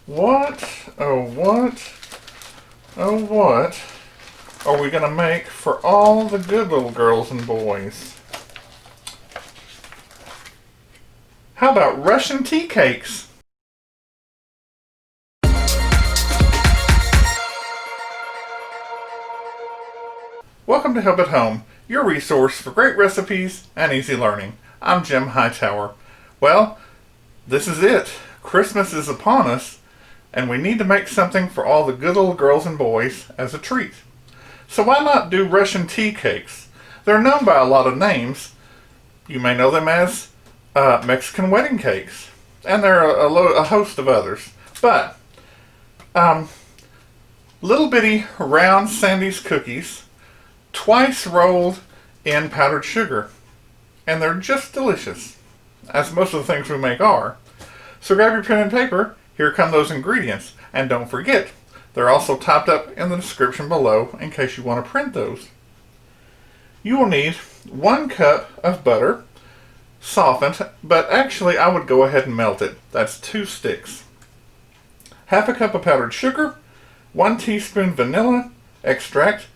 What, oh what are we gonna make for all the good little girls and boys? How about Russian tea cakes? Welcome to Help at Home, your resource for great recipes and easy learning. I'm Jim Hightower. Well, this is it. Christmas is upon us, and we need to make something for all the good little girls and boys as a treat. So why not do Russian tea cakes? They're known by a lot of names. You may know them as Mexican wedding cakes, and there are a host of others. But little bitty round Sandies cookies, twice rolled in powdered sugar, and they're just delicious, as most of the things we make are. So grab your pen and paper. Here come those ingredients, and don't forget, they're also typed up in the description below in case you want to print those. You will need 1 cup of butter, softened, but actually I would go ahead and melt it. That's 2 sticks. Half a cup of powdered sugar, 1 teaspoon vanilla extract,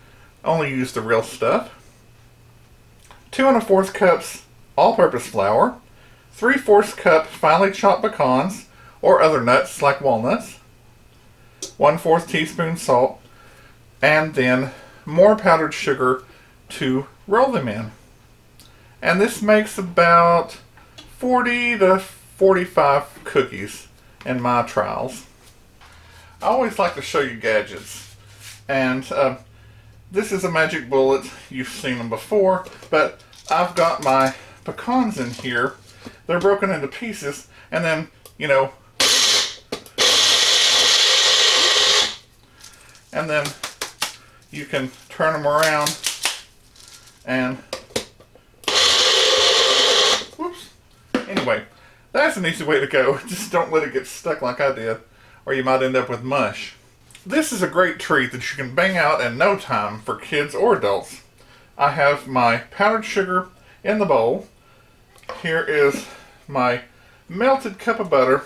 only use the real stuff, 2 1/4 cups all-purpose flour, 3/4 cup finely chopped pecans or other nuts like walnuts, 1/4 teaspoon salt, and then more powdered sugar to roll them in. And this makes about 40 to 45 cookies in my trials. I always like to show you gadgets, and this is a magic bullet. You've seen them before, but I've got my pecans in here. They're broken into pieces, and then, and then you can turn them around and whoops. Anyway, that's an easy way to go. Just don't let it get stuck like I did, or you might end up with mush. This is a great treat that you can bang out in no time for kids or adults. I have my powdered sugar in the bowl. Here is my melted cup of butter.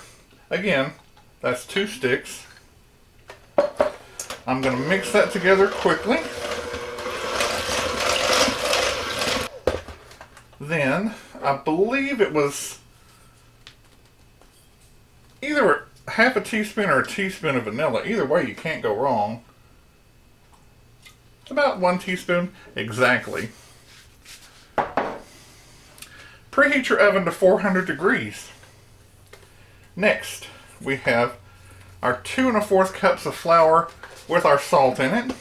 Again, that's 2 sticks. I'm going to mix that together quickly. Then, I believe it was either half a teaspoon or a teaspoon of vanilla. Either way, you can't go wrong. About 1 teaspoon exactly. Preheat your oven to 400 degrees. Next, we have our 2 1/4 cups of flour with our salt in it.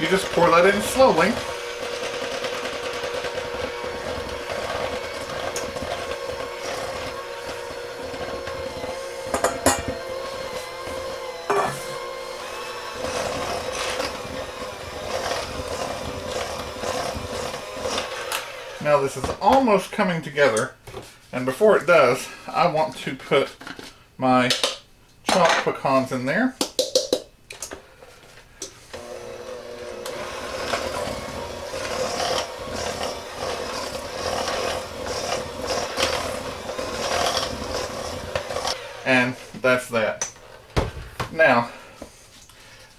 You just pour that in slowly. Now this is almost coming together, and before it does, I want to put my chopped pecans in there. And that's that. Now,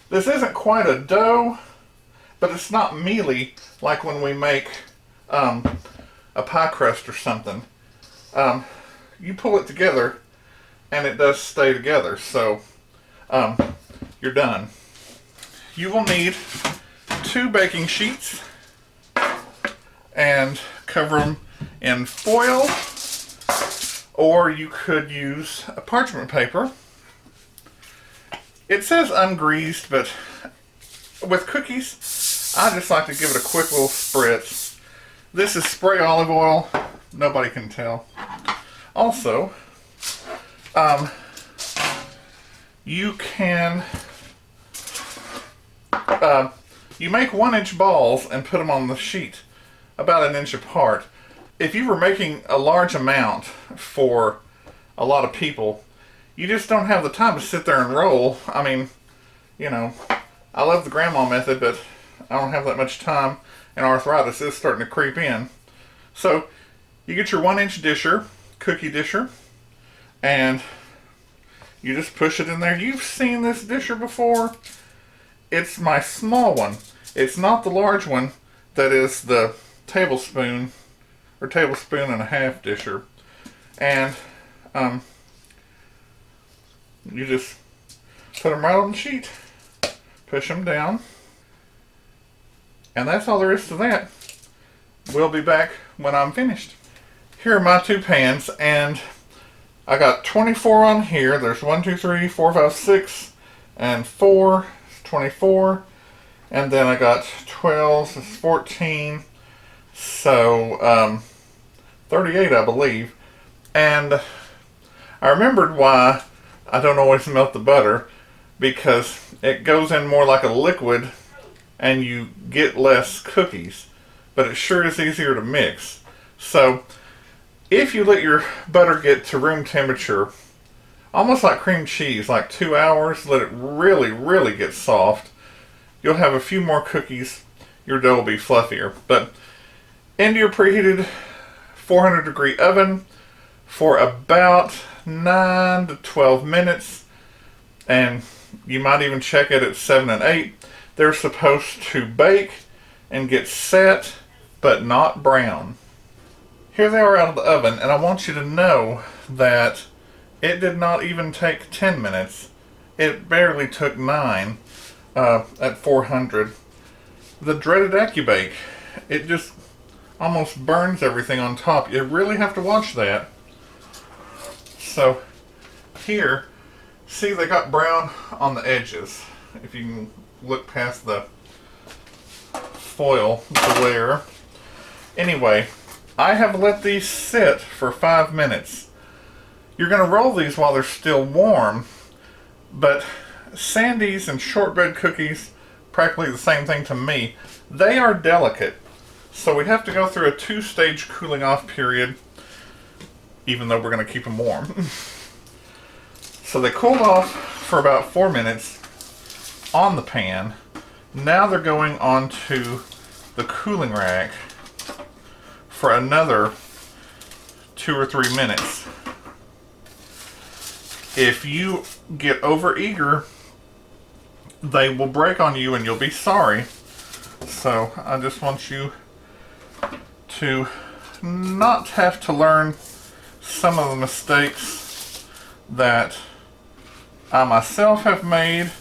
this isn't quite a dough, but it's not mealy like when we make a pie crust or something. You pull it together and it does stay together, so you're done. You will need 2 baking sheets and cover them in foil, or you could use a parchment paper. It says ungreased, but with cookies, I just like to give it a quick little spritz. This is spray olive oil. Nobody can tell. Also, you can you make 1-inch balls and put them on the sheet about 1 inch apart. If you were making a large amount for a lot of people, you just don't have the time to sit there and roll. I mean, I love the grandma method, but I don't have that much time, and arthritis is starting to creep in. So you get your 1-inch disher, cookie disher, and you just push it in there. You've seen this disher before. It's my small one. It's not the large one that is the tablespoon or tablespoon and a half disher. And you just put them right on the sheet, push them down, and that's all there is to that. We'll be back when I'm finished. Here are my 2 pans, and I got 24 on here. There's 1, 2, 3, 4, 5, 6, and 4, 24. And then I got 12, 14, so 38 I believe. And I remembered why I don't always melt the butter, because it goes in more like a liquid and you get less cookies, but it sure is easier to mix. So if you let your butter get to room temperature, almost like cream cheese, like 2 hours, let it really, really get soft, you'll have a few more cookies. Your dough will be fluffier. But into your preheated 400 degree oven for about 9 to 12 minutes. And you might even check it at 7 and 8. They're supposed to bake and get set, but not brown. Here they are out of the oven, and I want you to know that it did not even take 10 minutes. It barely took 9 at 400. The dreaded AccuBake, it just almost burns everything on top. You really have to watch that. So here, see, they got brown on the edges. If you can look past the foil glare. Anyway, I have let these sit for 5 minutes. You're going to roll these while they're still warm, but Sandies and shortbread cookies, practically the same thing to me, they are delicate. So we have to go through a 2-stage cooling off period, even though we're going to keep them warm. So they cooled off for about 4 minutes on the pan. Now they're going onto the cooling rack for another 2 or 3 minutes. If you get over eager, they will break on you and you'll be sorry. So I just want you to not have to learn some of the mistakes that I myself have made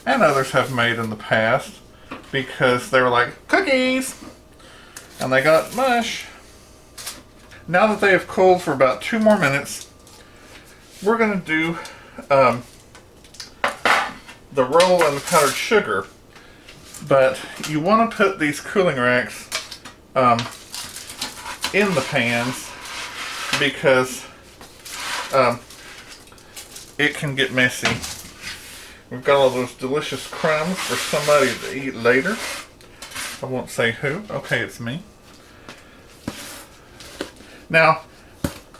and others have made in the past, because they were like, cookies! And they got mush. Now that they have cooled for about 2 more minutes, we're going to do the roll and the powdered sugar. But you want to put these cooling racks in the pans, because it can get messy. We've got all those delicious crumbs for somebody to eat later. I won't say who. Okay, it's me. Now,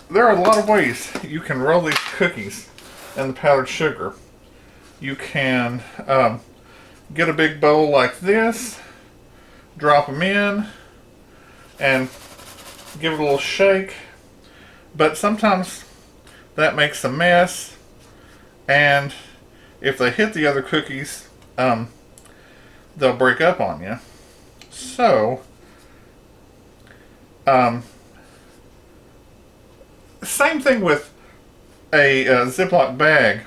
there are a lot of ways you can roll these cookies and the powdered sugar. You can get a big bowl like this, drop them in, and give it a little shake. But sometimes that makes a mess, and if they hit the other cookies, they'll break up on you. So, same thing with a Ziploc bag.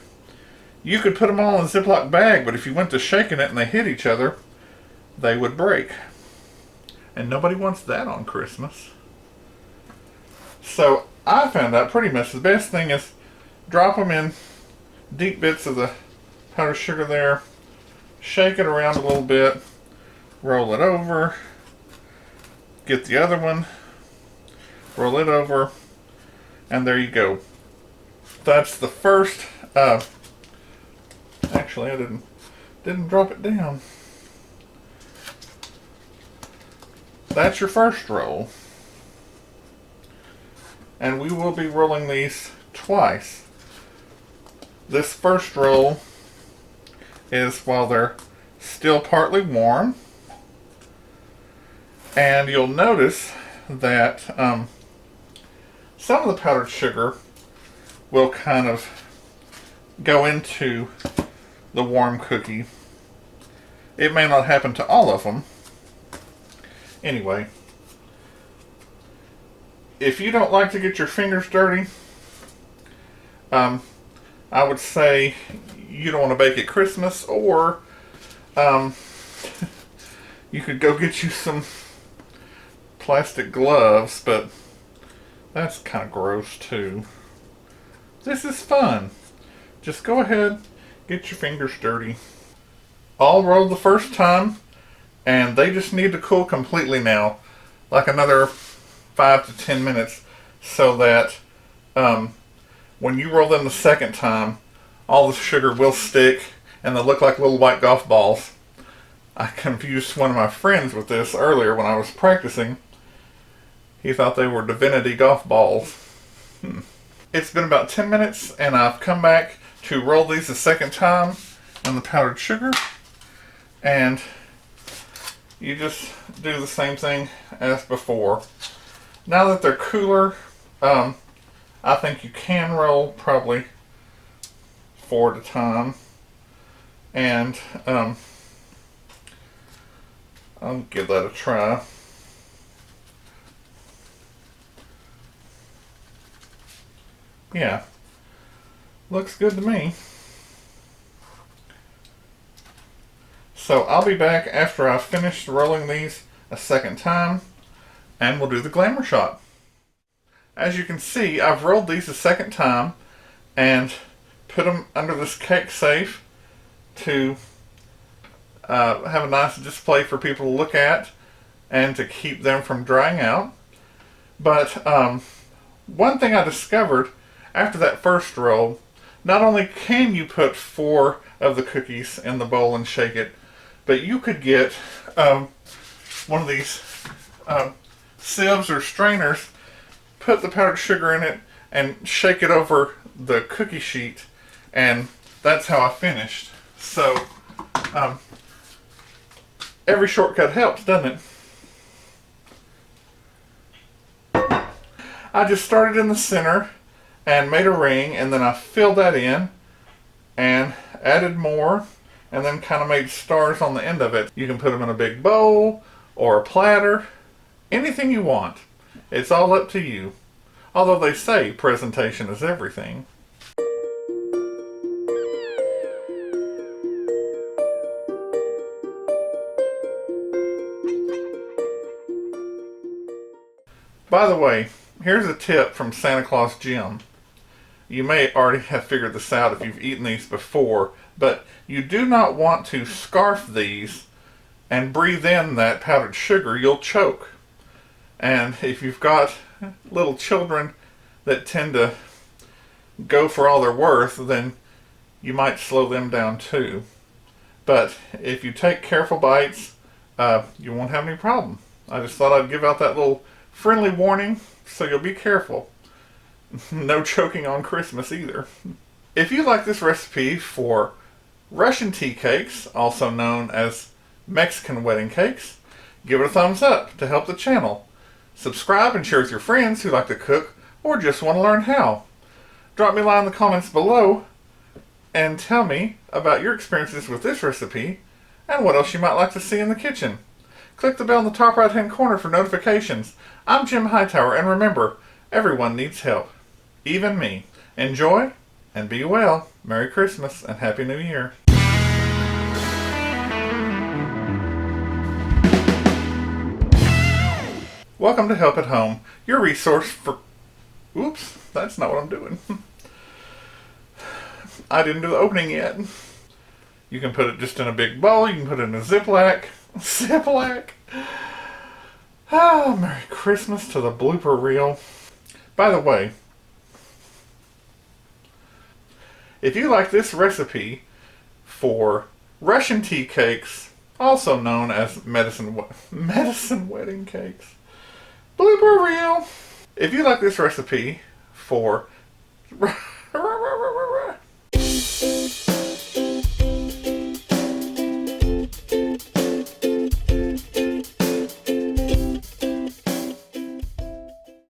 You could put them all in a Ziploc bag, but if you went to shaking it and they hit each other, they would break. And nobody wants that on Christmas. So I found out pretty much the best thing is drop them in deep bits of the powdered sugar there, shake it around a little bit, roll it over, get the other one, roll it over, and there you go. That's the first, actually I didn't drop it down. That's your first roll. And we will be rolling these twice. This first roll is while they're still partly warm. And you'll notice that some of the powdered sugar will kind of go into the warm cookie. It may not happen to all of them. Anyway, if you don't like to get your fingers dirty, I would say you don't want to bake at Christmas, or you could go get you some plastic gloves, but that's kind of gross too. This is fun. Just go ahead, get your fingers dirty. All rolled the first time, and they just need to cool completely now, like another 5 to 10 minutes, so that when you roll them the second time, all the sugar will stick and they'll look like little white golf balls. I confused one of my friends with this earlier when I was practicing. He thought they were Divinity golf balls. It's been about 10 minutes and I've come back to roll these the second time in the powdered sugar. And you just do the same thing as before. Now that they're cooler, I think you can roll probably 4 at a time. And I'll give that a try. Yeah, looks good to me. So I'll be back after I've finished rolling these a second time, and we'll do the glamour shot. As you can see, I've rolled these a second time and put them under this cake safe to have a nice display for people to look at and to keep them from drying out. But one thing I discovered after that first roll, not only can you put 4 of the cookies in the bowl and shake it, but you could get one of these sieves or strainers, put the powdered sugar in it, and shake it over the cookie sheet, and that's how I finished. So every shortcut helps, doesn't it? I just started in the center and made a ring, and then I filled that in and added more, and then kind of made stars on the end of it. You can put them in a big bowl or a platter, anything you want. It's all up to you. Although they say presentation is everything. By the way, here's a tip from Santa Claus Jim. You may already have figured this out if you've eaten these before, but you do not want to scarf these and breathe in that powdered sugar. You'll choke. And if you've got little children that tend to go for all they're worth, then you might slow them down too. But if you take careful bites, you won't have any problem. I just thought I'd give out that little friendly warning, so you'll be careful. No choking on Christmas either. If you like this recipe for Russian tea cakes, also known as Mexican wedding cakes, give it a thumbs up to help the channel. Subscribe and share with your friends who like to cook or just want to learn how. Drop me a line in the comments below and tell me about your experiences with this recipe and what else you might like to see in the kitchen. Click the bell in the top right hand corner for notifications. I'm Jim Hightower, and remember, everyone needs help. Even me. Enjoy and be well. Merry Christmas and Happy New Year. Welcome to Help at Home, your resource for... Oops, that's not what I'm doing. I didn't do the opening yet. You can put it just in a big bowl. You can put it in a Ziploc. Ziploc. Ah, Merry Christmas to the blooper reel. By the way, if you like this recipe for Russian tea cakes, also known as medicine wedding cakes, blooper reel. If you like this recipe for